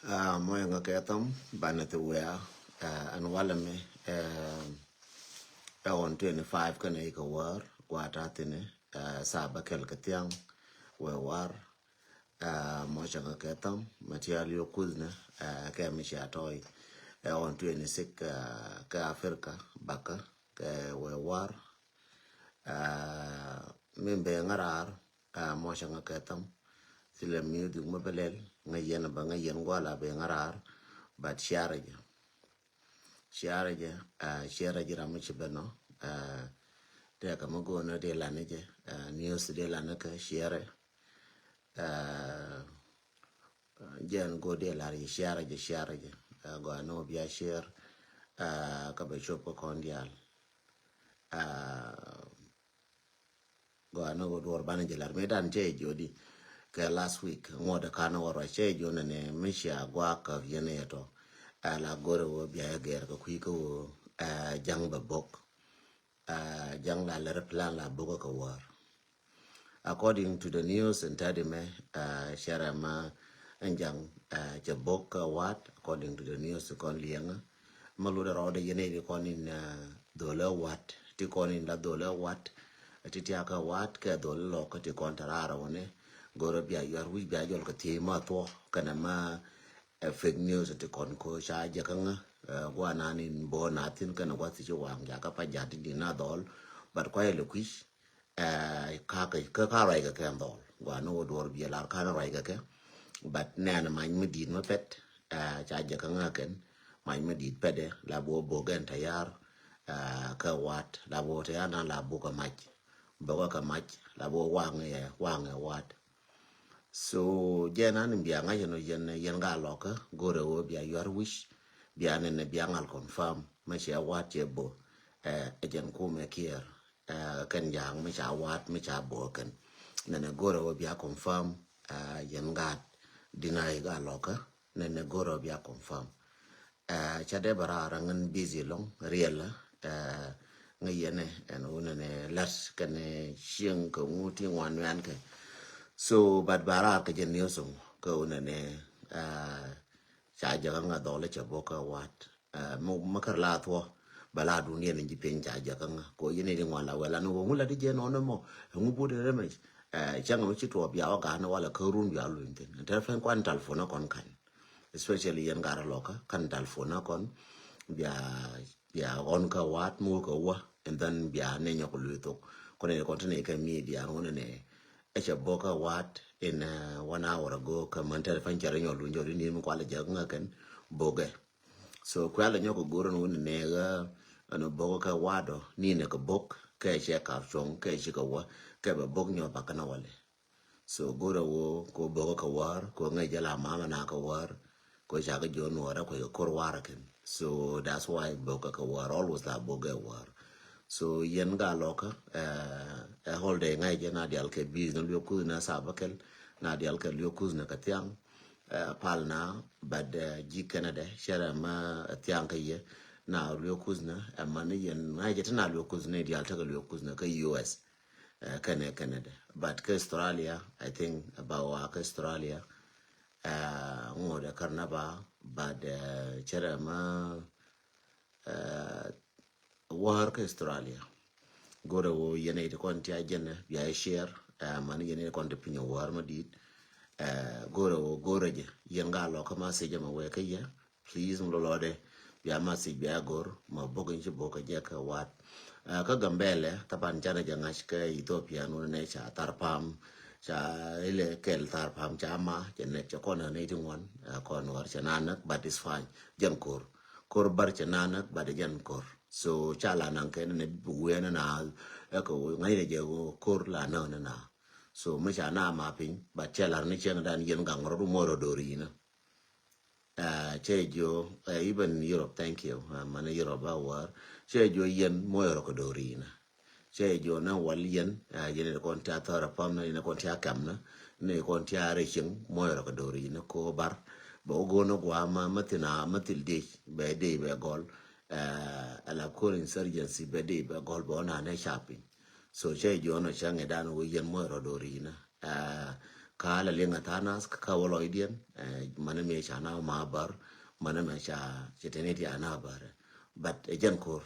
Moya nga ketam banete wea an wala me on 25 kana ika war kwata tine saba kel katiang we war moya nga ketam matiali yo kuzna ke misha toy on 26 ka Afrika baka ke we war mimbe ngarar moya nga ketam sila mi du mabelel ngayen ba ngayen wala be ngarar but sharaja sharaja ramichi beno te ka mago na de lanije news de lanaka share uh, jen go de la sharaja go no bia share ka be chopo kondial uh, go no go dor banaje lar medan je jodi ke last week ngoda kana waro che jona ne misha gwa ka yene to ala gore wo bia ger ko ku ko jang ba bok jang la le plan la boko ka war according to the news and tadime sharama anjang jabok ka wat according to the news kon lianga maluda roda yene ko in dola wat ti kon in la dola wat ti aka wat ka dola lo ko ti kon tarara wone goro bia yar wi bia jol ka ti ma to kana ma fake news ti kon ko sha jakanga gwa nanin bo natin kana gwa ti wang ja ka pa jati di na dol but kwa ile kwish ka rai ka kan dol gwa no dor bia lar ka rai ka ke but nana man medit ma pet cha jakanga ken man medit pede la bo gen tayar ka wat la bo ta na la bo ka mach bo ka mach la bo wang wat so jena ni bia nga yen ga loka gore wo bia your wish bia ne bia ngal confirm ma cha wat je bo ejen ku me kier kan yang ma cha wat ma cha bo kan ne gore wo bia confirm yen ga dinai ga loka ne gore wo bia confirm cha de bara ngan busy long real nga yene en wona ne las kan shing ko nguti wan wan ke so but bara ka jen yosung ko na ne cha ja nga dole cha boka wat mo makar la to bala dunia ne jipen cha ja nga ko yene ni wala wala no ngula di je no no mo ngubu de reme cha nga chi to bia ga na wala ko run bia lu nten ta fen kwan telefona kon kan especially yan gara loka kan telefona kon bia on ka wat mo ko wa and then bia ne nya ko lu to ko ne ko ne ka media ngone ne echa boka wat in 1 hour ago ka manta fan chara nyolu nyolu ni mu kwala janga kan boge so kwala nyoko goro no ne ga ano boka ka wado ni ne ka bok ka che ka chong ka che ka wa ka ba bok nyo ba kana wale so goro wo ko boka ka war ko ngai jala mama na ka war ko ja ga jon wara ko ko war kan so that's why boka ka war always la boga war so yen ga loka a holiday ngai je na dial ke business lo ku na sabakel na dial ke lo ku na katyang palna bad ji canada shara ma tyang ke ye na lo ku na amane yen ngai je na lo ku na dial ta lo ku na ka US kana canada but ka australia I think about ka australia ngoda karnaba bad shara ma war ka australia gore wo yene to kon ti ajene ya share man yene kon de pinyo war ma dit gore wo gore je yen ga lo ka ma se jama we ka ya please mo lode ya ma se bia gor ma bogo nji bogo je ka wat ka gambele taban jana janga ka Ethiopia no ne cha tarpam cha ile kel tarpam cha ma jene cha kon ne ti won kon war cha nanak but is fine jan kor bar cha nanak but jan kor so chala nan ken ne buwe na ko ngai ne je kor la na so ma cha na ma pin ba chala ne chen dan yen gang ro mo ro dori na che jo even Europe thank you man Europe ba war che jo yen mo ro ko dori na che jo na wal yen yen ko ta ta pam na ne ko ta kam na ne ko ta re chen mo ro ko dori na ko bar bo go no gwa ma matina matil de be gol ala call insurgency bede ba gol bona na shopping so che jo no change dan wo yen mo ro dorina ka la lenga tanas ka wolo idien mana me cha na ma bar mana me cha chetene ti ana bar but ejen kor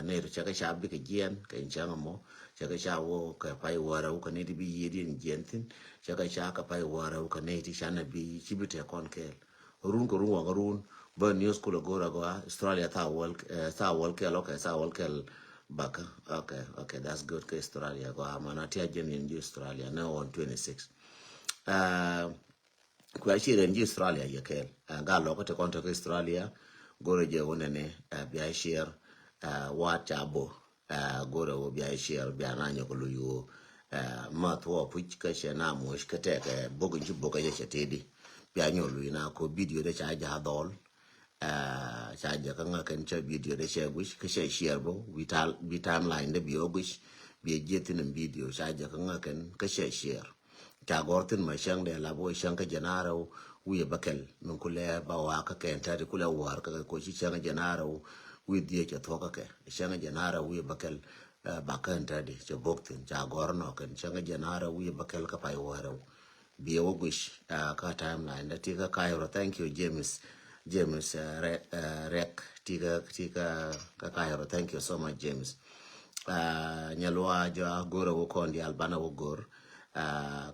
ne ru cha ka sha bi ka gien ka in cha mo cha ka sha wo ka pai wara ka ne di bi yedin gentin cha ka sha ka pai wara ka ne ti sha na bi chibite kon ke run ko run wa run ba news ko gora go Australia ta wal ke lo ka sa wal ke baka okay that's good ka Australia go amana ti ajen in Australia now on 26 kwa shire nji Australia yekel ga lo ko te konto Australia gore je wonene bia share wa chabo gore wo bia share bia na nyo ko luyo ma to puch ka shena mo shkete ke bogo nji bogo ye chetedi bia nyo luyo na ko video de cha ja dol cha ja ka nga ken cha video de she wish ka she share bo vital timeline de bio wish bi jetin video cha ja ka nga ken ka she share cha gortin ma shang de la bo shang ka janaro wi bakel nun kule ba wa ka ken ta de kule war ka ko chi shang janaro wi die cha to ka ke shang janaro wi bakel ba kan ta de cha boktin cha gorno ken shang janaro wi bakel ka pai waro bi wo gish ka timeline da tika kairo thank you James rek tika ka kairo thank you so much James nyalwa jo goro wo kondi albana wo gor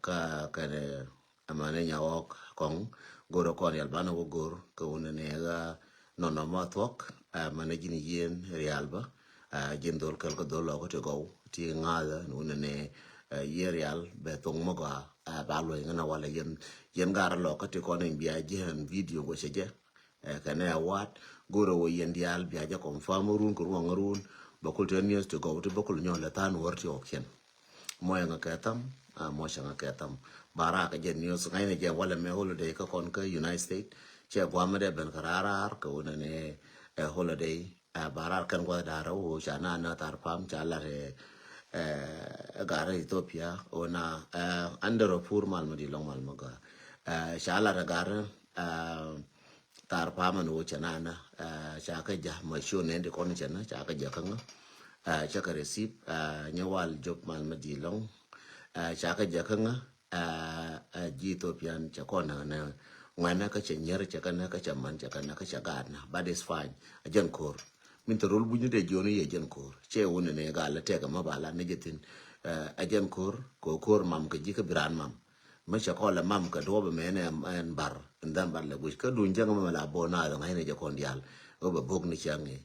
ka kane amane nyawok kong goro kondi albana wo gor ko unene ga nono mathok mane jini yen realba jindol kal ko dolo ko to go ti ngala unene ye real be tong mo ga balo ngana wala yen gar lo ko ti ko ne biya jen video go seje kane wat goro wo yen dial biya ja confirm run ko ngarun bakul 10 years to go to bakul nyon la tan worti option moya nga katam mo shanga katam bara ka jen news ngai ne je wala me holiday ka kon ka United States che gwa me de ben kararar ko ne holiday bara kan gwa dara wo chana na tar pam chala re gara Ethiopia ona under pur mal madi long mal maga chala re gara tar paman wo chana na cha ka ja ma shu ne de kon chana cha ka ja kan cha ka receive nyawal job mal madilong cha ka ja kan ji Ethiopian cha kon na ngana ka chenyer cha kana ka chaman cha kana ka cha gana but it's fine ajan kor min to rol bunyu de joni ye jan kor che woni ne ga la te ga mabala ne jetin ajan kor ko kor mam ka ji ka biran mam ma cha ko la mam ka do ba mene en bar ndan bar la bush ka dun jang ma la bona da ngai ne ja kon dial o ba bog ni changi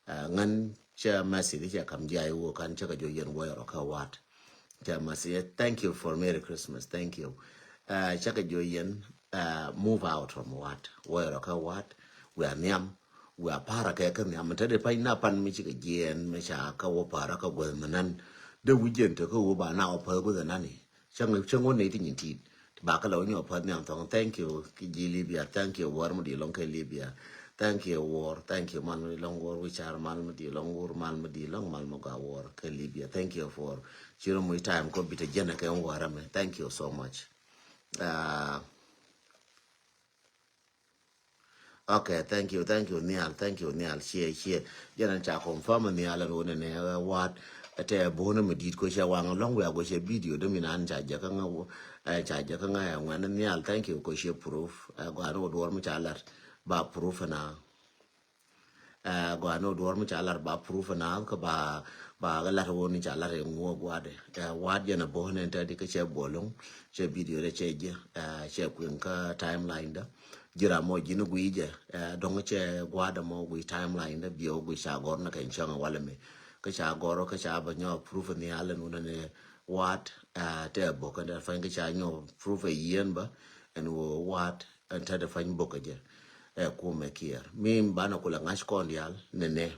ngan cha masi di cha kam jai wo kan cha ka jo yen wo ro ka wat cha masi thank you for merry christmas thank you cha ka jo yen move out from what wo ro ka wat we are nyam we are para ka ka nyam ta de pa na pan mi chi ka jen me cha ka wo para ka go manan de wi jen to ko wo ba na o pa go da nani chang wo ne ti nyin ti ba ka lo nyo pa nyam tong thank you ki ji Libya thank you war mo di long ka Libya thank you war thank you man long war which are man mo di long war man mo di long man mo ga war ka Libya thank you for chiro mo time ko bita jena ka war me thank you so much okay thank you Nial share jena cha confirm Nial no ne what ate bona medit ko sha wang long we go she video de minan cha ja kan cha ja kan ya ngwan Nial thank you ko she proof go ro do mo cha lar ba proof na go no do mo cha lar ba proof na ko ba ga lar woni cha lar ngo gwa de wa je na bona ta di ka che bolong che video de che je che kun ka timeline da jira mo jinu guije dong che gwa da mo gui timeline da bio gui sha gor na kan changa wala me ka sha goro ka sha ba nyo proof ni ala nu ne what te bo ka da fa ka sha nyo proof e yen ba and what and ta da fa bo ka je ku me kier mi ba na kula ngash kon yal ne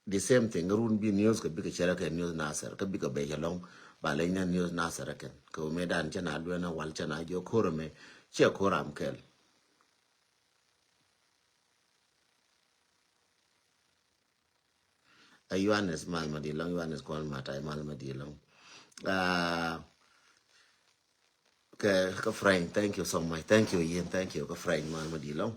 the same thing run bi news ka bi ka chara ka news nasar ka bi ka be long ba le na news nasar kan ko me dan chana lu na wal chana jo koro me che koram kel Yohanes mal madilong Yohanes kon matai mal madilong ka friend thank you so much thank you Ian thank you ka friend mal madilong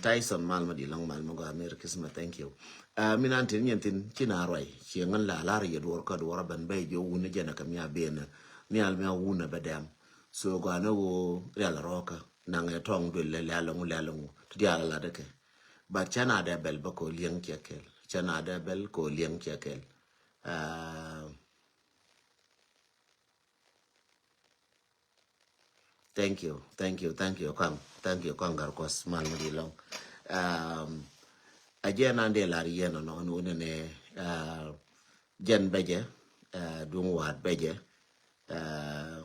Tyson mal madilong mal mo ga mer kisma thank you minan tin nyentin kina roi chiengan la lar ye dor ka dor ban be jo wona jana kam ya ben ni al me una badam so go na wo real roka na nge tong do le le long to dia la de ke but chana de bel ba ko lieng chekel chana de bel ko lieng chekel uh, thank you kang thank you kang gar kos man di long um ajen ande la yen no no ne jen beje dung wat beje uh,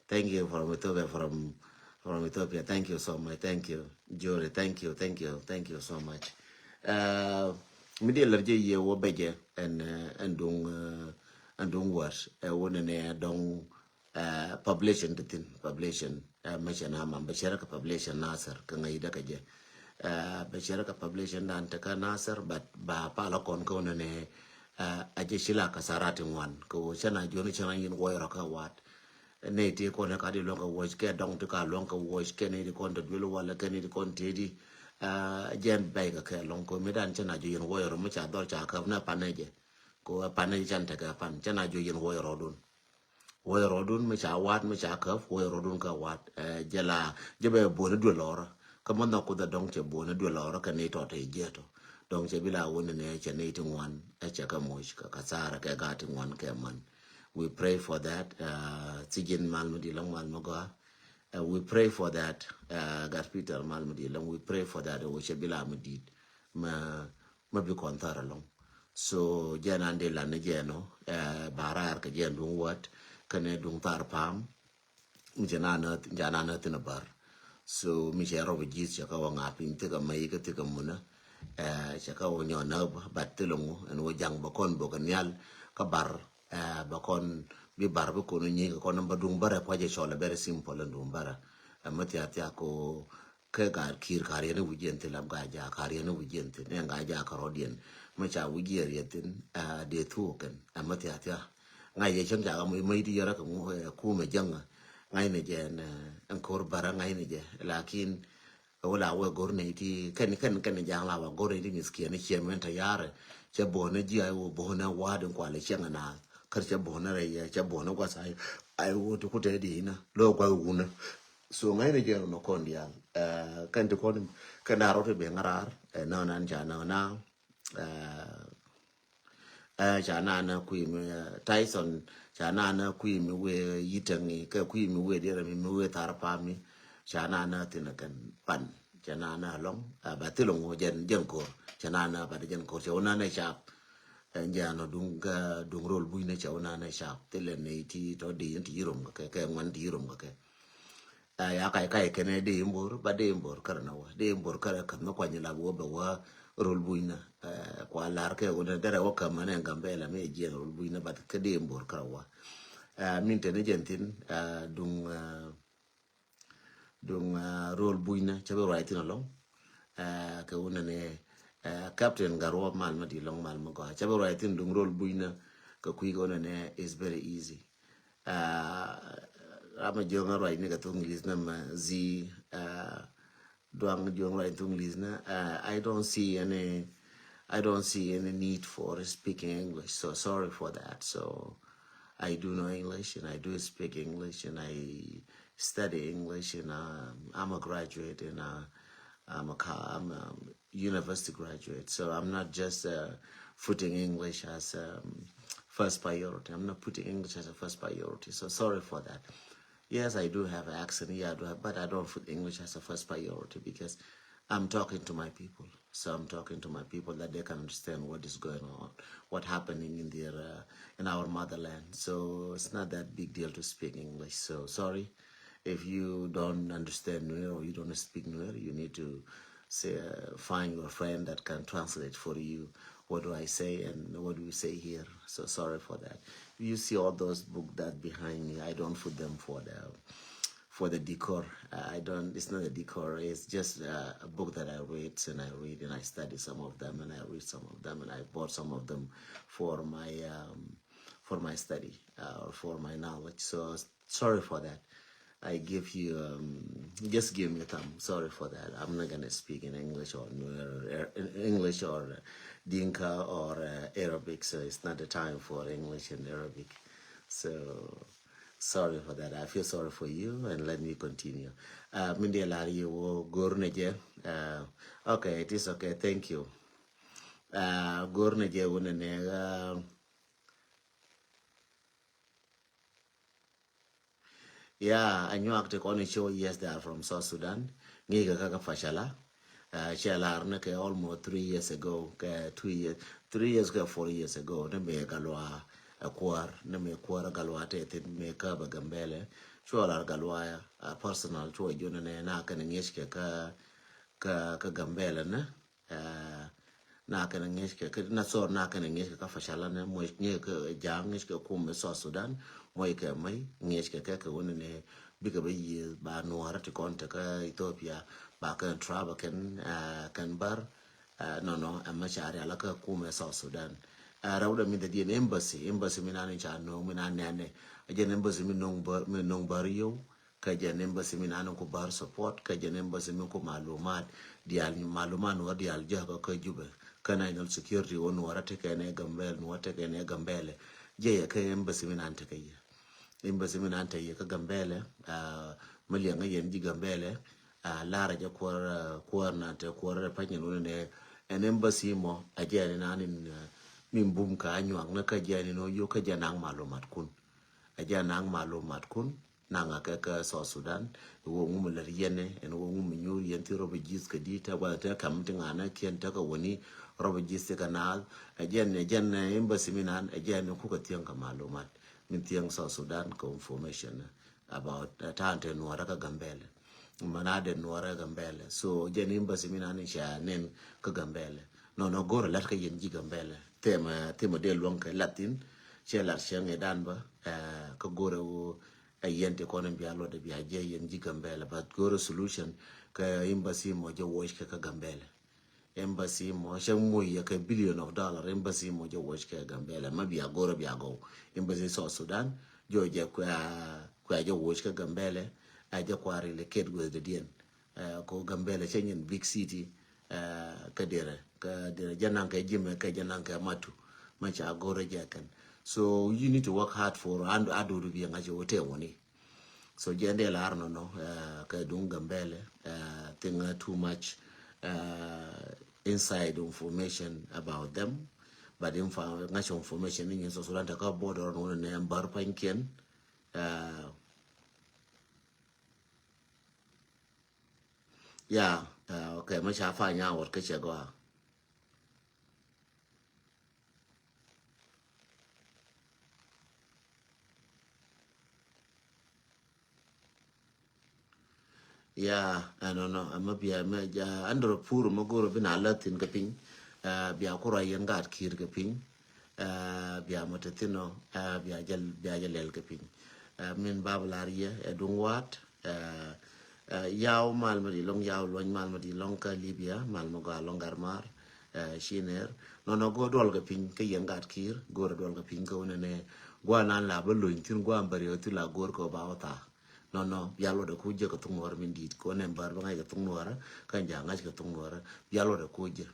thank you from Ethiopia. Thank you so much. Thank you, Jory. Thank you so much. Media large ye wo beje and dung was one ne dong population to thin population machana man bashara ka population nasar kan ai da kaje bashara ka population dan ta ka nasar but ba pala kon ko ne aje shila ka saratin wan ko chana joni chana yin wo ka wat ne ti ko na ka di longa wo ke dong to ka longa wo ke ne di kon to dulu wala ke ne di kon te di jen bay ka ke long ko medan chana ju yin wo ro mu cha dor cha ka na paneje ko paneje chan ta ka pan chana ju yin wo ro dun wo ro dun mu cha wat mu cha ka wo ro dun ka wat jela jebe bo ne du lora ka mon na ko da dong che bo ne du lora ka ne to te je to dong che bila won ne che ne ti ngwan e che ka mo ka sara ka ga ti ngwan ke man. We pray for that. Sijin Malmudi Long Malmagoa. We pray for that. God Peter Malmudi Long. We pray for that. We should be Lamudid. Ma be kontara long. So Janande Lanajeno. Barar ka jen dung wat. Kane dung tar pam. Janana in a bar. So Michelle Robijis Chakawa ngaping tika maika tika muna. Chakawa nyonob batilongo and wajang bakon bokanyal kabar. Bakon bi bar bi kono nyi ko namba dung bara ko je chola very simple ndum bara amati atia ko ke gar kir kare ne wujente lam ga ja kare ne wujente ne ga ja ka rodien ma cha wujier yetin de thuken amati atia ngai ye chen ja ga mai di yara ko ku me janga ngai ne je na an kor bara ngai ne je lakin wala we gor ne ti ken ja la wa gor ne ni skia ne chemen ta yare che bo ne ji ai wo bo na wa den kwa le chenga na karche bona re ya cha bona kwa sai ai wo to kute di na lo kwa una so ngai ne jero no kondia kan to kon kan ro to be ngarar na nan ja na cha na ku mi Tyson cha na ku mi we yitangi ka ku mi we de mi we tar pa mi cha na tin kan pan cha na long ba ti long jen ko cha na ba jen ko cha na cha njano dung rol buine chauna na sharp tele ne ti to di ti rum ka ke ngwan di rum ka ya kai kene de imbor ba de imbor karna wa de imbor kara kan no kwanya la wo ba wa rol buina kwa lar ke ona dere wa kama ne ngambela me je rol buina ba ke de imbor kara wa min te ne jentin rol buina chabe right na long ke una ne captain garwa mal madi long mal mago chabe right in dung rol buina ka kui gona ne is very easy ama jonga right ne ka tung lis na ma zi doang jong right tung lis na I don't see any need for speaking English, so sorry for that. So I do know English and I do speak English and I study English and I'm a graduate and I'm a university graduate. So I'm not just putting English as first priority. I'm not putting English as a first priority. So sorry for that. Yes, I do have an accent. Yeah, I do have, but I don't put English as a first priority because I'm talking to my people. So I'm talking to my people that they can understand what is going on, what happening in their in our motherland. So it's not that big deal to speak English. So sorry if you don't understand Nuer or you don't speak Nuer. You need to say find your friend that can translate for you. What do I say and what do we say here? So sorry for that. You see all those books that behind me. I don't put them for the decor. I don't. It's not a decor. It's just a book that I read and I study some of them and I read some of them and I bought some of them for my study or for my knowledge. So sorry for that. I give you just give me a thumb. Sorry for that. I'm not gonna speak in English or English or Dinka or Arabic. So it's not the time for English and Arabic. So sorry for that. I feel sorry for you, and let me continue. Mindy Larry, wo gorneje. Okay, it is okay. Thank you. Gorneje wunene. Yeah, I knew active on a show. Yes, they are from South Sudan. Ngiga kaka fashala. Shala arne almost 3 years ago. 2 years, 3 years ago, 4 years ago. Ne me galwa a kwar. Ne me kwar galwa te me ka bagambele. Chua galwa personal chua juna ne na kan ngishke ka gambele ne. Uh, na kana ngeshke ke na so na kana ngeshke ka fashala ne mo nye ke jam ngeshke ku me so Sudan mo ke mai ngeshke ke woni ne biga be yi ba no harati konta ka Ethiopia ba kan traba kan bar no no amma shari ala ka ku me so Sudan rawda mi da di embassy mi nan cha no mi nan ne ajen embassy mi nong bar yo ka jen embassy mi nan ko bar support ka jen embassy mi ko malumat dial maluman wa dial ja ka jube kana inal security on warate kene gambel no wate kene gambele je ya kai embassy min ante kai embassy min ante ya ka gambele mali nga yen ji gambele lara ja kwar na te kwar pa nyen ne en embassy mo aje ne nanin min bum ka anyu na ka je ne no yo ka je nang malumat kun aja nang malumat kun nanga ka so Sudan wo ngum la yene en wo ngum nyu yen ti robe jis ka di ta ba ta kam ti ngana kien ta ka woni robe jis ka na jen embassy minan ajen ku ka tiang ka malumat min tiang so Sudan ko information about ta ante no ka gambele manade no gambele so jen embassy minan sha nen ka gambele no goro lat ka yen ji gambele tema de lon ka latin che lar shenge dan ba ka gore wo yente kono bialo de biaje yen ji gambele but gore solution ka embassy mo je wo ka gambele embassy mo shan mo ya ka $billion embassy mo je wo ka gambele ma biya gore biya go embassy so Sudan jo je kwa je wo ka gambele a je kwa relocate go de dien ko gambele chen big city ka dire janan ka jime ka janan ka matu macha gore jakan so you need to work hard for and ado rubi ngaje wote woni so jende la arno no ka dunga mbele thing too much inside information about them but ngacho information ni so sulanta ka border no ne bar panken yeah okay macha fanya wor ka chego yeah, I don't know. I'm a bia me ja andro pur mo goro bina latin kaping. Bia kura yen gat kir kaping. Bia motetino bia jalel kaping. Min bablaria edungwat. Yaw malmadi long yaw loñ malmadi long ka Libya malmo ga long armar. Shiner no go dol kaping ke yen gat kir goro dol kaping ko ne gwa nan la ba loñ tin gwa mbari o tu la gor ko ba wata no bialo de kuje ko tungor min dit ko ne bar ba ga tungora kan ja ngai ko tungora bialo de kuje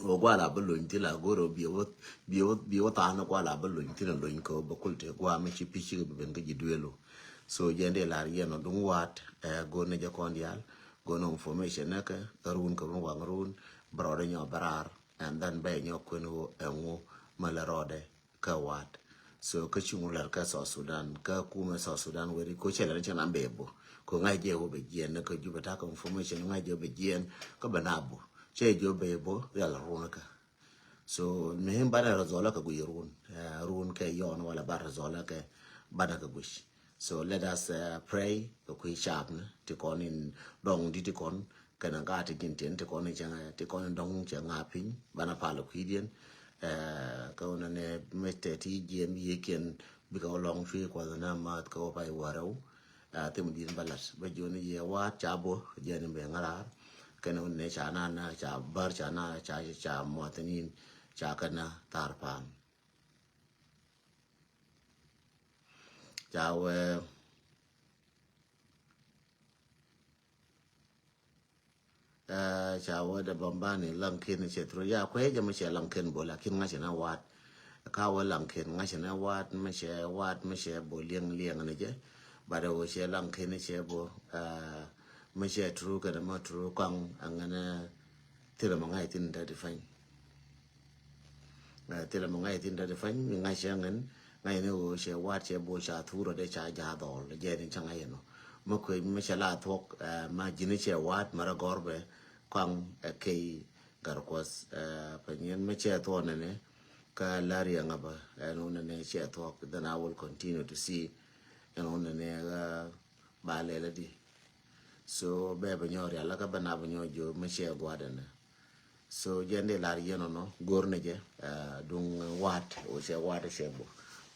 o gwa la balo nti la goro biwo ta na gwa la balo nti la loin ko ba kulte gwa me chi pichi ko ben ga jidwelo so jende la riya no dum wat go ne ja kon dial go no information na ka run ko wa run brode nyo barar and then be nyo ko no enwo malarode ka wat so ka chungular ka so Sudan ka kuma so Sudan weri ko chela ne chana mbebo ko ngai je wo be jien ka juba ta ko information ngai je be jien ka banabo che jo bebo ya la runa ka so mehem bada razola ka guyirun run ke yon wala bar razola ke bada ka gush so let us pray ko ku sharp ne ti kon in dong di ti kon kana ga ti ginten ti kon changa ti kon dong changa pin bana palo kidien ka ona ne mete ti gem yeken bi ka long fi ko na mat ko pai warau te mu din balas ba joni ye wa chabo jeni be ngara kana ne chana na cha bar chana cha motanin cha kana tarpan cha we cha we da bambani lankin che tro ya ko je ma che lankin bola kin nga chana wat ka wa lang ken nga chana wat me she bo liang ne je ba da wo she lang ken she bo me she tru ka da ma tru kang angana tira ma ngai tin da define tira ma ngai tin da define ngai she ngan ngai ne wo she wat she bo sha thu ro de cha ja do le je ni changa yeno ma ko me she la thok ma jini she wat mara gorbe kang ke gar kwas pa nyen me che to ne ka lari ngaba and ne che to then I will continue to see ne ba le di so be ba nyori ala ka bana ba nyojo me che gwadana so jende lari yeno no gorne je dung wat o che wat che bo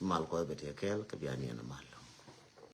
mal ko be te kel ka biani na mal